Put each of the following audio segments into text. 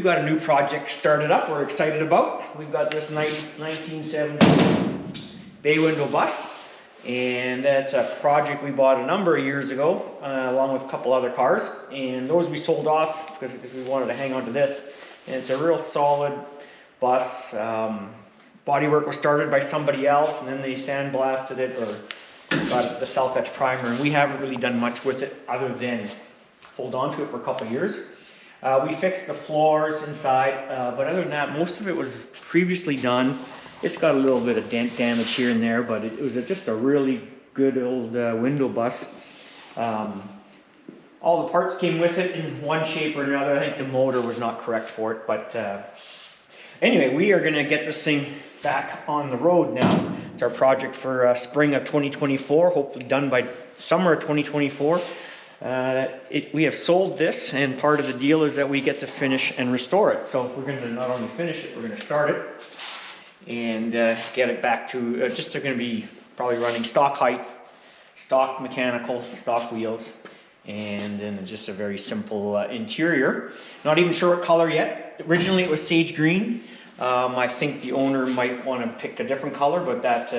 got a new project started up we're excited about. We've got this nice 1970 Baywindow bus, and that's a project we bought a number of years ago, along with a couple other cars, and those we sold off because we wanted to hang on to this. And it's a real solid bus. Bodywork was started by somebody else, and then they sandblasted it or got the self-etch primer, and we haven't really done much with it other than hold on to it for a couple of years. We fixed the floors inside, but other than that, most of it was previously done. It's got a little bit of dent damage here and there, but it was just a really good old window bus. All the parts came with it in one shape or another. I think the motor was not correct for it, but anyway, we are going to get this thing back on the road now. It's our project for spring of 2024, hopefully done by summer of 2024. We have sold this, and part of the deal is that we get to finish and restore it. So we're going to not only finish it, we're going to start it and get it back to just they're going to be probably running stock height, stock mechanical, stock wheels, and then just a very simple interior. Not even sure what color yet. Originally it was sage green. I think the owner might want to pick a different color, but that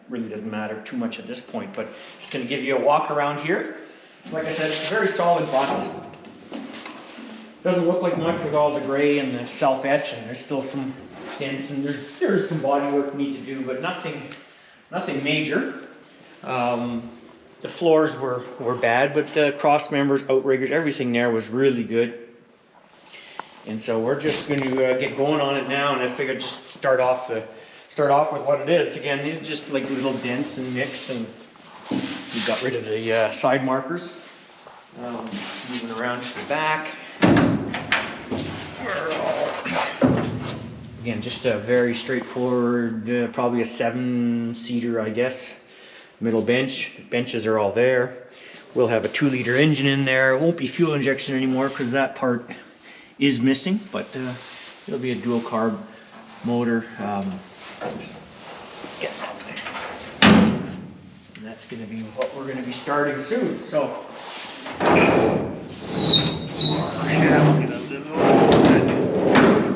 really doesn't matter too much at this point. But just going to give you a walk around here. Like I said, it's a very solid bus. Doesn't look like much with all the gray and the self-etch, and there's still some dents, and there's some body work we need to do, but nothing major. The floors were bad, but the cross members, outriggers, everything there was really good. And so we're just going to get going on it now, and I figured just start off with what it is. Again, these are just like little dents and nicks, and we got rid of the side markers. Moving around to the back. Again, just a very straightforward, probably a 7-seater, I guess. Middle bench. The benches are all there. We'll have a 2-liter engine in there. It won't be fuel injection anymore because that part is missing, but it'll be a dual carb motor. Just get that there. And that's going to be what we're going to be starting soon. So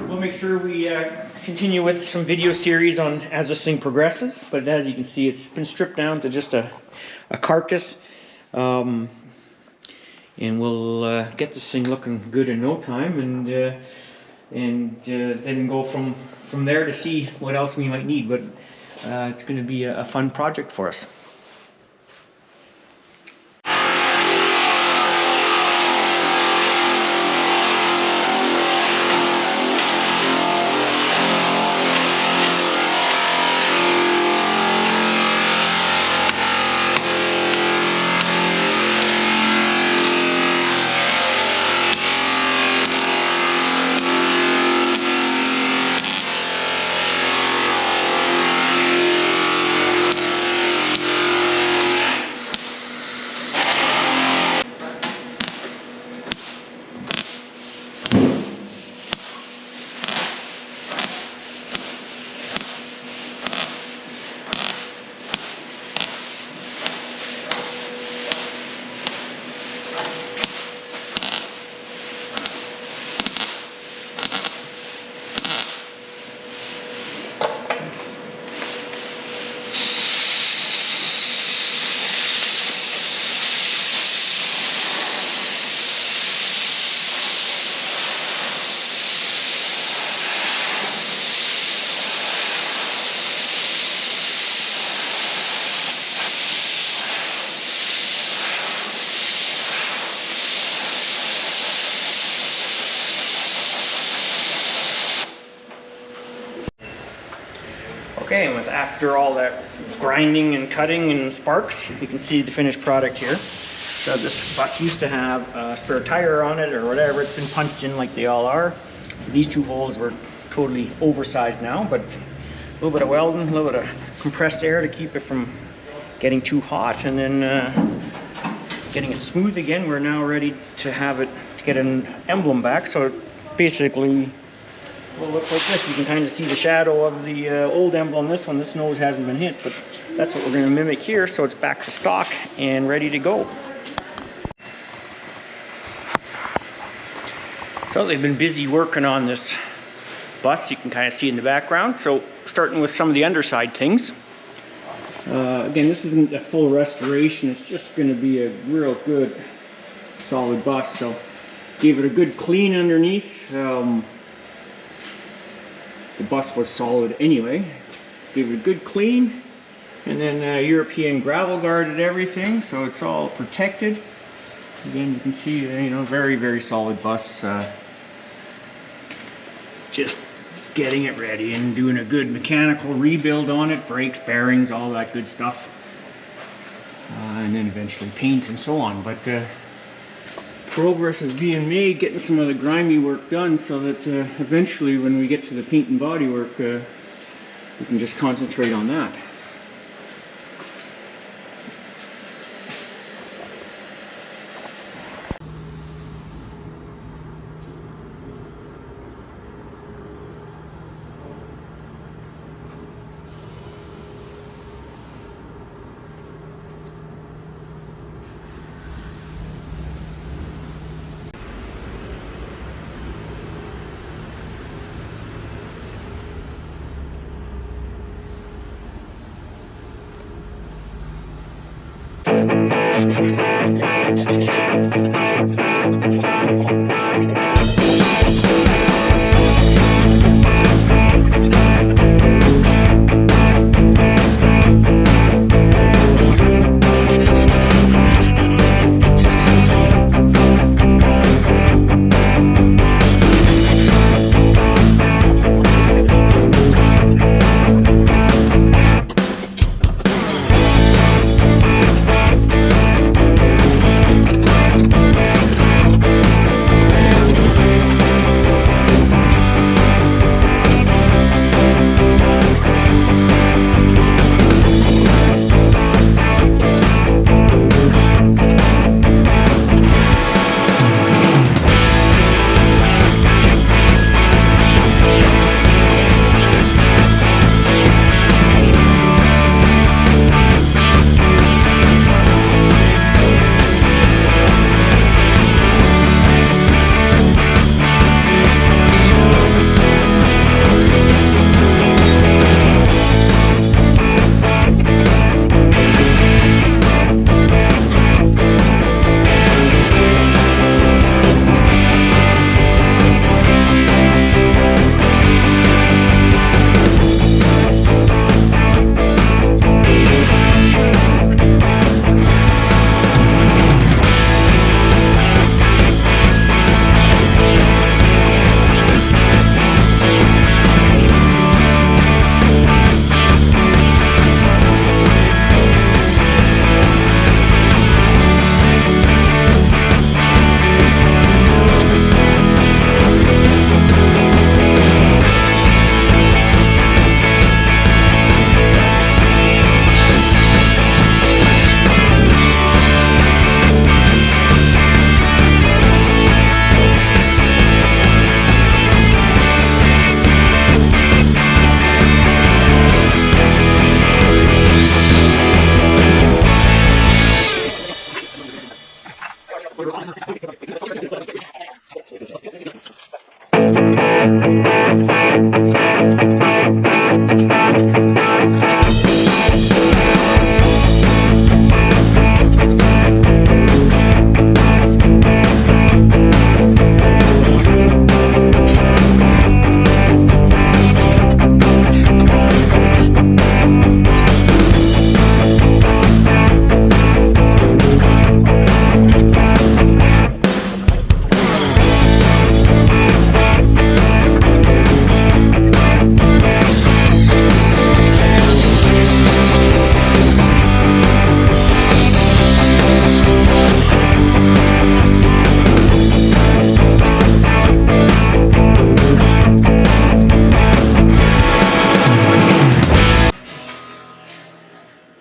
we'll make sure we continue with some video series on as this thing progresses, but as you can see, it's been stripped down to just a carcass, and we'll get this thing looking good in no time, and then go from there to see what else we might need. But it's going to be a fun project for us. Okay, and after all that grinding and cutting and sparks, you can see the finished product here. So this bus used to have a spare tire on it or whatever. It's been punched in like they all are. So these 2 holes were totally oversized now, but a little bit of welding, a little bit of compressed air to keep it from getting too hot, and then getting it smooth again. We're now ready to have it, to get an emblem back. So basically will look like this. You can kind of see the shadow of the old emblem. This nose hasn't been hit, but that's what we're going to mimic here. So it's back to stock and ready to go. So they've been busy working on this bus, you can kind of see in the background. So starting with some of the underside things. Again, this isn't a full restoration, it's just going to be a real good solid bus. So gave it a good clean underneath. The bus was solid anyway. Gave it a good clean, and then European gravel guarded everything, so it's all protected. Again, you can see, you know, very, very solid bus. Just getting it ready and doing a good mechanical rebuild on it, brakes, bearings, all that good stuff. And then eventually paint and so on. But progress is being made, getting some of the grimy work done so that eventually when we get to the paint and bodywork, we can just concentrate on that.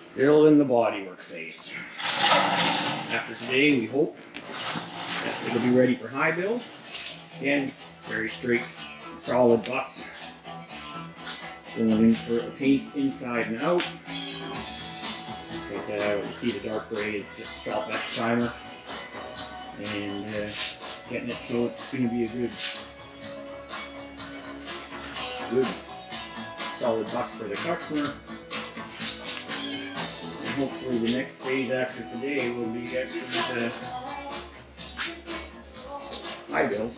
Still in the bodywork phase. After today, we hope that it'll be ready for high build. Again, very straight, solid bus. Going in for a paint inside and out. But you see the dark gray is just self-etch primer. And getting it so it's going to be a good solid bus for the customer. And hopefully the next phase after today will be actually the high build.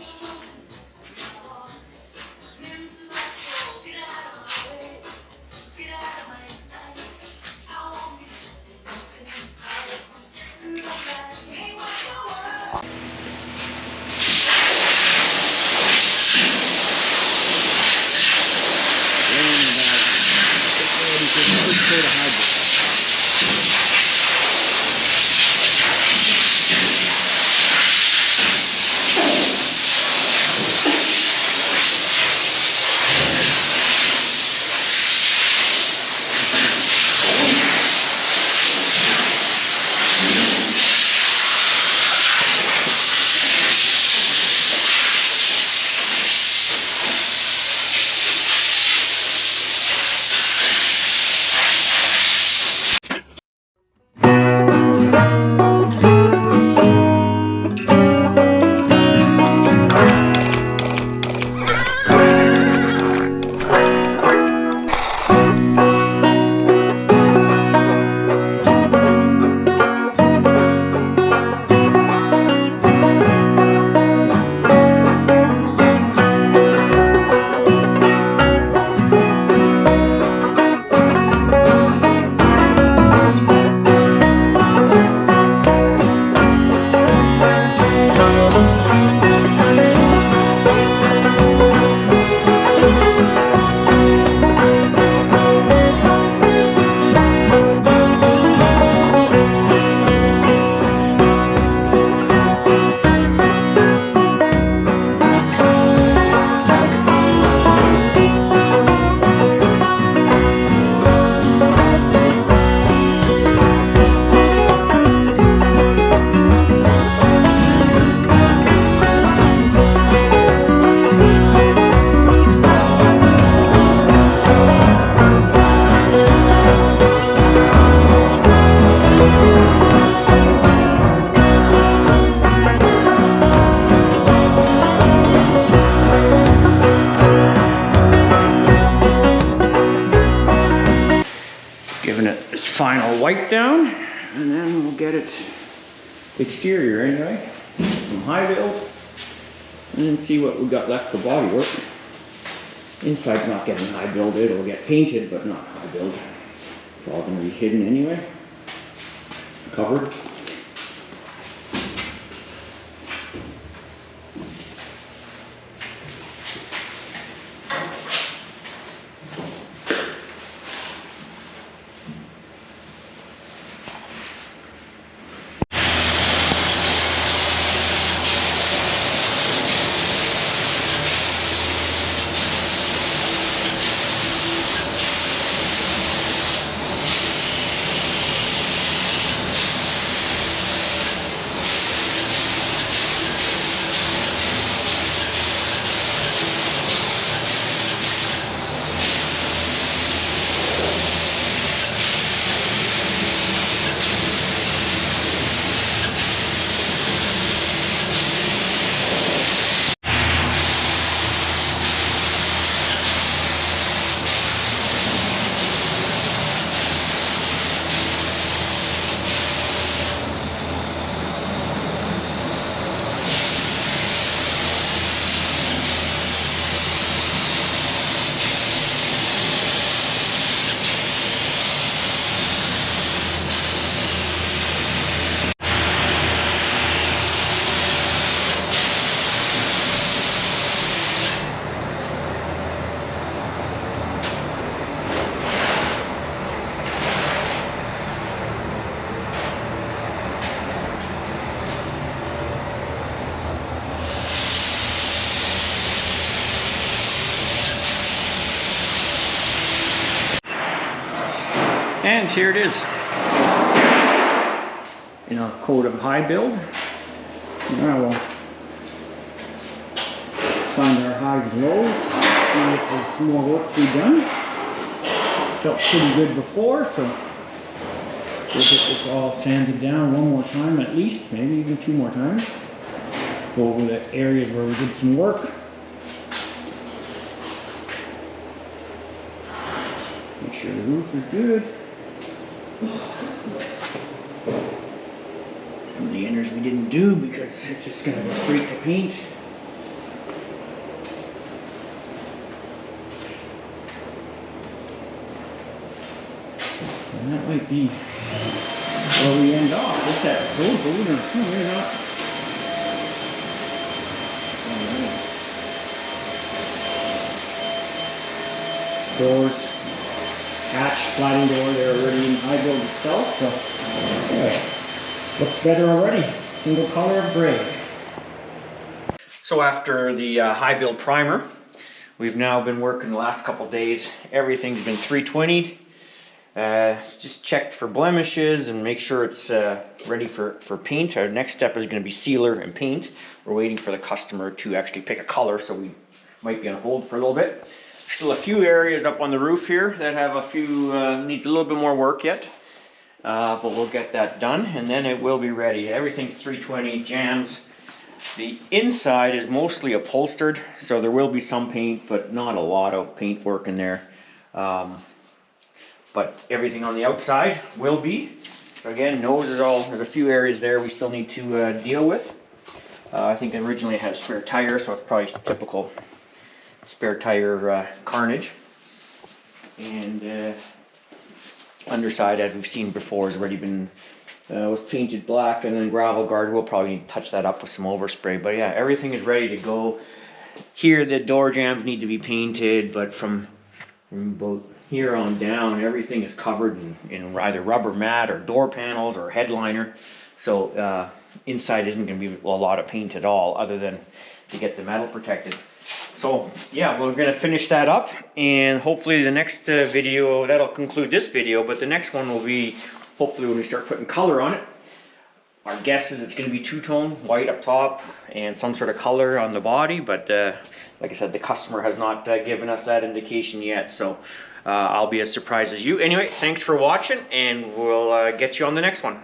Giving it its final wipe down, and then we'll get it exterior anyway. Some high build, and then see what we got left for bodywork. Inside's not getting high build, it'll get painted, but not high build. It's all going to be hidden anyway, covered. And here it is, in a coat of high build. Now we'll find our highs and lows, see if there's more work to be done. Felt pretty good before, so we'll get this all sanded down one more time at least, maybe even 2 more times. Go over the areas where we did some work. Make sure the roof is good. And the inners we didn't do because it's just gonna go straight to paint. And that might be where we end off this episode, but we're not. Doors, hatch, sliding door, they're already in high build itself, so anyway, looks better already. Single color of gray. So after the high build primer, we've now been working the last couple days. Everything's been 320'd. Just checked for blemishes and make sure it's ready for paint. Our next step is going to be sealer and paint. We're waiting for the customer to actually pick a color, so we might be on hold for a little bit. Still a few areas up on the roof here that have a few, needs a little bit more work yet. But we'll get that done and then it will be ready. Everything's 320 jams. The inside is mostly upholstered, so there will be some paint, but not a lot of paint work in there. But everything on the outside will be. So again, nose is all, there's a few areas there we still need to deal with. I think originally it had a spare tire, so it's probably typical spare tire carnage. And underside, as we've seen before, has already been was painted black, and then gravel guard. We'll probably need to touch that up with some overspray. But yeah, everything is ready to go. Here the door jambs need to be painted, but from about here on down, everything is covered in either rubber mat or door panels or headliner. So inside isn't going to be a lot of paint at all, other than to get the metal protected. So yeah, we're going to finish that up, and hopefully the next video, that'll conclude this video, but the next one will be hopefully when we start putting color on it. Our guess is it's going to be two-tone, white up top and some sort of color on the body, but like I said, the customer has not given us that indication yet, so I'll be as surprised as you. Anyway, thanks for watching, and we'll get you on the next one.